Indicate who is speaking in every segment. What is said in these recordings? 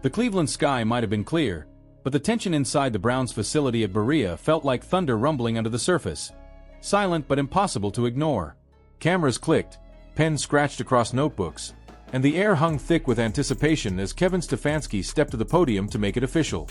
Speaker 1: The Cleveland sky might have been clear, but the tension inside the Browns facility at Berea felt like thunder rumbling under the surface. Silent but impossible to ignore. Cameras clicked, pens scratched across notebooks, and the air hung thick with anticipation as Kevin Stefanski stepped to the podium to make it official.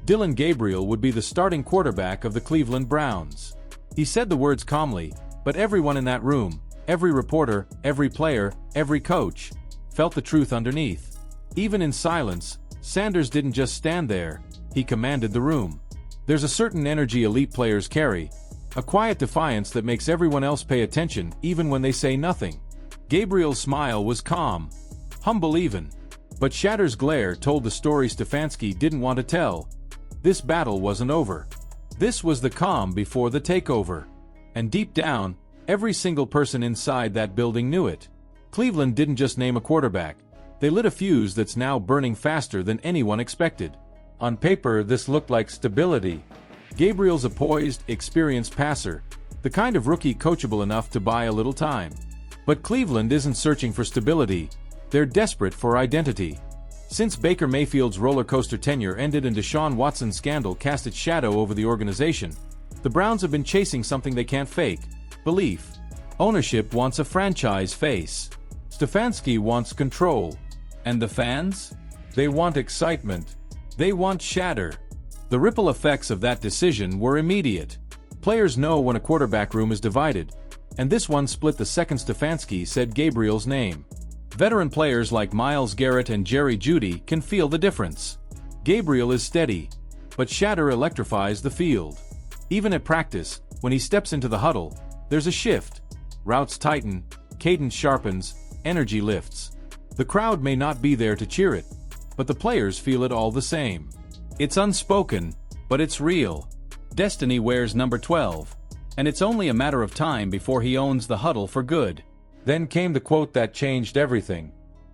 Speaker 1: Gabriel would be the starting quarterback of the Cleveland Browns. He said the words calmly, but everyone in that room, every reporter, every player, every coach, felt the truth underneath. Even in silence, Sanders didn't just stand there, he commanded the room. There's a certain energy elite players carry, a quiet defiance that makes everyone else pay attention even when they say nothing. Gabriel's smile was calm, humble even. But Shedeur's glare told the story Stefanski didn't want to tell. This battle wasn't over. This was the calm before the takeover. And deep down, every single person inside that building knew it. Cleveland didn't just name a quarterback. They lit a fuse that's now burning faster than anyone expected. On paper, this looked like stability. Gabriel's a poised, experienced passer, the kind of rookie coachable enough to buy a little time. But Cleveland isn't searching for stability. They're desperate for identity. Since Baker Mayfield's roller coaster tenure ended and Deshaun Watson's scandal cast its shadow over the organization, the Browns have been chasing something they can't fake: belief. Ownership wants a franchise face. Stefanski wants control. And the fans? They want excitement. They want Shedeur. The ripple effects of that decision were immediate. Players know when a quarterback room is divided, and this one split the second Stefanski said Gabriel's name. Veteran players like Myles Garrett and Jerry Jeudy can feel the difference. Gabriel is steady, but Shedeur electrifies the field. Even at practice, when he steps into the huddle, there's a shift. Routes tighten, cadence sharpens, energy lifts. The crowd may not be there to cheer it, but the players feel it all the same. It's unspoken, but it's real. Destiny wears number 12, and it's only a matter of time before he owns the huddle for good. Then came the quote that changed everything.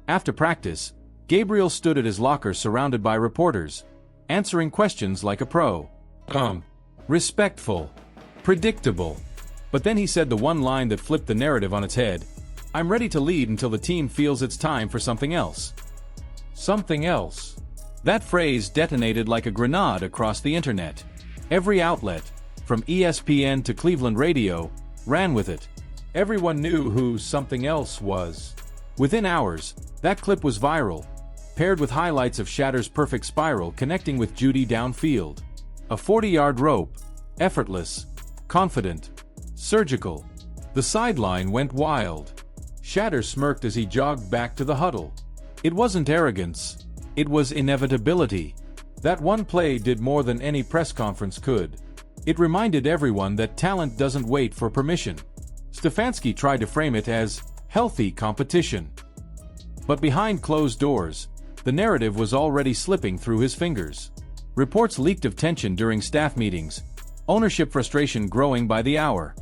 Speaker 1: After practice, Gabriel stood at his locker surrounded by reporters, answering questions like a pro. Respectful. Predictable. But then he said the one line that flipped the narrative on its head: "I'm ready to lead until the team feels it's time for something else." Something else. That phrase detonated like a grenade across the internet. Every outlet, from ESPN to Cleveland radio, ran with it. Everyone knew who something else was. Within hours, that clip was viral, paired with highlights of Shedeur's perfect spiral connecting with Jeudy downfield. A 40-yard rope, effortless, confident, surgical. The sideline went wild. Shedeur smirked as he jogged back to the huddle. It wasn't arrogance. It was inevitability. That one play did more than any press conference could. It reminded everyone that talent doesn't wait for permission. Stefanski tried to frame it as healthy competition. But behind closed doors, the narrative was already slipping through his fingers. Reports leaked of tension during staff meetings, ownership frustration growing by the hour.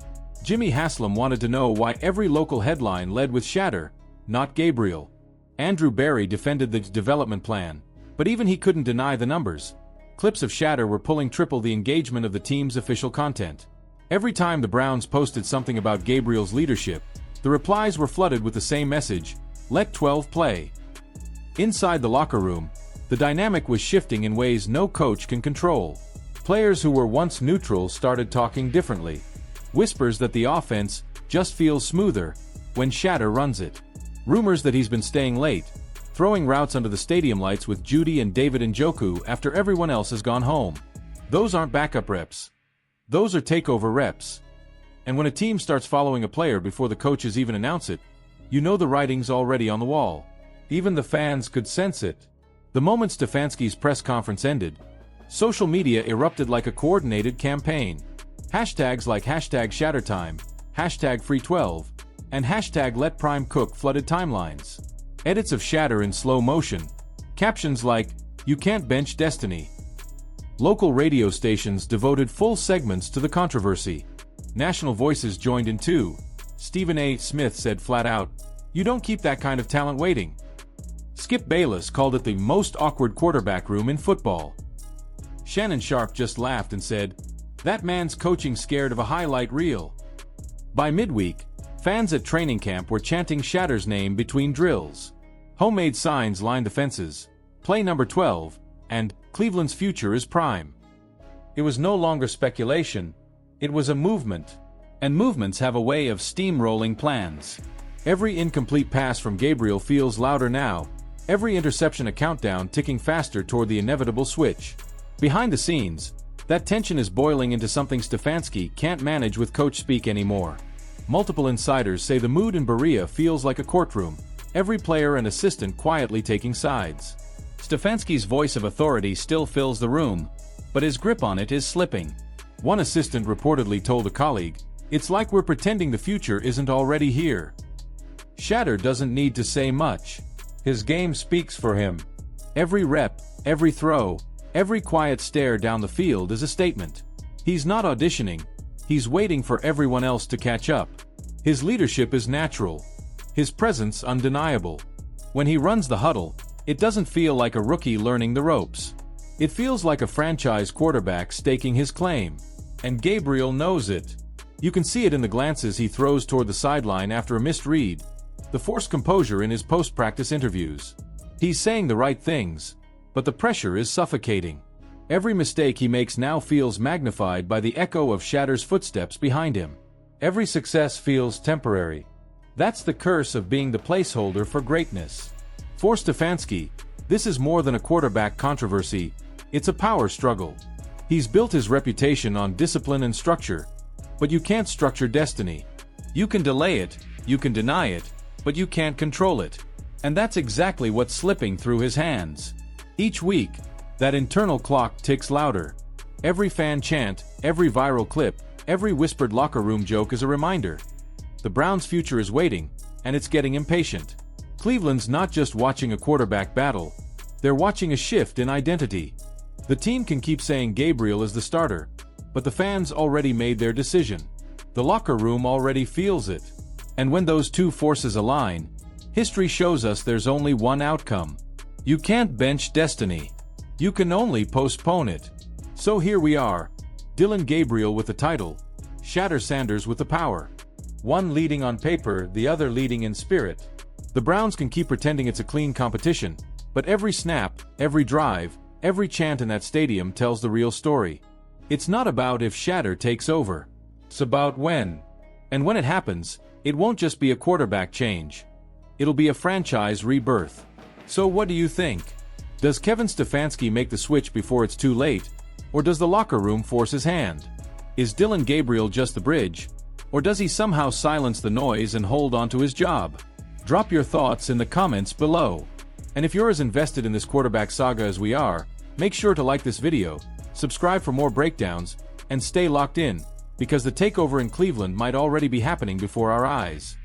Speaker 1: Jimmy Haslam wanted to know why every local headline led with Shedeur, not Gabriel. Andrew Berry defended the development plan, but even he couldn't deny the numbers. Clips of Shedeur were pulling triple the engagement of the team's official content. Every time the Browns posted something about Gabriel's leadership, the replies were flooded with the same message: let 12 play. Inside the locker room, the dynamic was shifting in ways no coach can control. Players who were once neutral started talking differently. Whispers that the offense just feels smoother when Shedeur runs it. Rumors that he's been staying late, throwing routes under the stadium lights with Jeudy and David Njoku after everyone else has gone home. Those aren't backup reps. Those are takeover reps. And when a team starts following a player before the coaches even announce it, you know the writing's already on the wall. Even the fans could sense it. The moment Stefanski's press conference ended, social media erupted like a coordinated campaign. Hashtags like #ShedurTime, #Free12, and #LetPrimeCook flooded timelines. Edits of Shedeur in slow motion, captions like, "You can't bench Destiny." Local radio stations devoted full segments to the controversy. National voices joined in too. Stephen A. Smith said flat out, "You don't keep that kind of talent waiting." Skip Bayless called it the most awkward quarterback room in football. Shannon Sharpe just laughed and said, "That man's coaching scared of a highlight reel." By midweek, fans at training camp were chanting Shedeur's name between drills. Homemade signs lined the fences. play number 12, and Cleveland's future is prime. It was no longer speculation, it was a movement. And movements have a way of steamrolling plans. Every incomplete pass from Gabriel feels louder now, every interception a countdown ticking faster toward the inevitable switch. Behind the scenes, that tension is boiling into something Stefanski can't manage with coach speak anymore. Multiple insiders say the mood in Berea feels like a courtroom, every player and assistant quietly taking sides. Stefanski's voice of authority still fills the room, but his grip on it is slipping. One assistant reportedly told a colleague, "It's like we're pretending the future isn't already here." Shedeur doesn't need to say much. His game speaks for him. Every rep, every throw, every quiet stare down the field is a statement. He's not auditioning, he's waiting for everyone else to catch up. His leadership is natural, his presence undeniable. When he runs the huddle, it doesn't feel like a rookie learning the ropes. It feels like a franchise quarterback staking his claim. And Gabriel knows it. You can see it in the glances he throws toward the sideline after a missed read, the forced composure in his post-practice interviews. He's saying the right things, but the pressure is suffocating. Every mistake he makes now feels magnified by the echo of Shedeur's footsteps behind him. Every success feels temporary. That's the curse of being the placeholder for greatness. For Stefanski, this is more than a quarterback controversy, it's a power struggle. He's built his reputation on discipline and structure, but you can't structure destiny. You can delay it, you can deny it, but you can't control it. And that's exactly what's slipping through his hands. Each week, that internal clock ticks louder. Every fan chant, every viral clip, every whispered locker room joke is a reminder. The Browns' future is waiting, and it's getting impatient. Cleveland's not just watching a quarterback battle, they're watching a shift in identity. The team can keep saying Gabriel is the starter, but the fans already made their decision. The locker room already feels it. And when those two forces align, history shows us there's only one outcome. You can't bench destiny. You can only postpone it. So here we are, Dillon Gabriel with the title, Shedeur Sanders with the power. One leading on paper, the other leading in spirit. The Browns can keep pretending it's a clean competition, but every snap, every drive, every chant in that stadium tells the real story. It's not about if Shedeur takes over. It's about when. And when it happens, it won't just be a quarterback change. It'll be a franchise rebirth. So what do you think? Does Kevin Stefanski make the switch before it's too late, or does the locker room force his hand? Is Dillon Gabriel just the bridge, or does he somehow silence the noise and hold on to his job? Drop your thoughts in the comments below. And if you're as invested in this quarterback saga as we are, make sure to like this video, subscribe for more breakdowns, and stay locked in, because the takeover in Cleveland might already be happening before our eyes.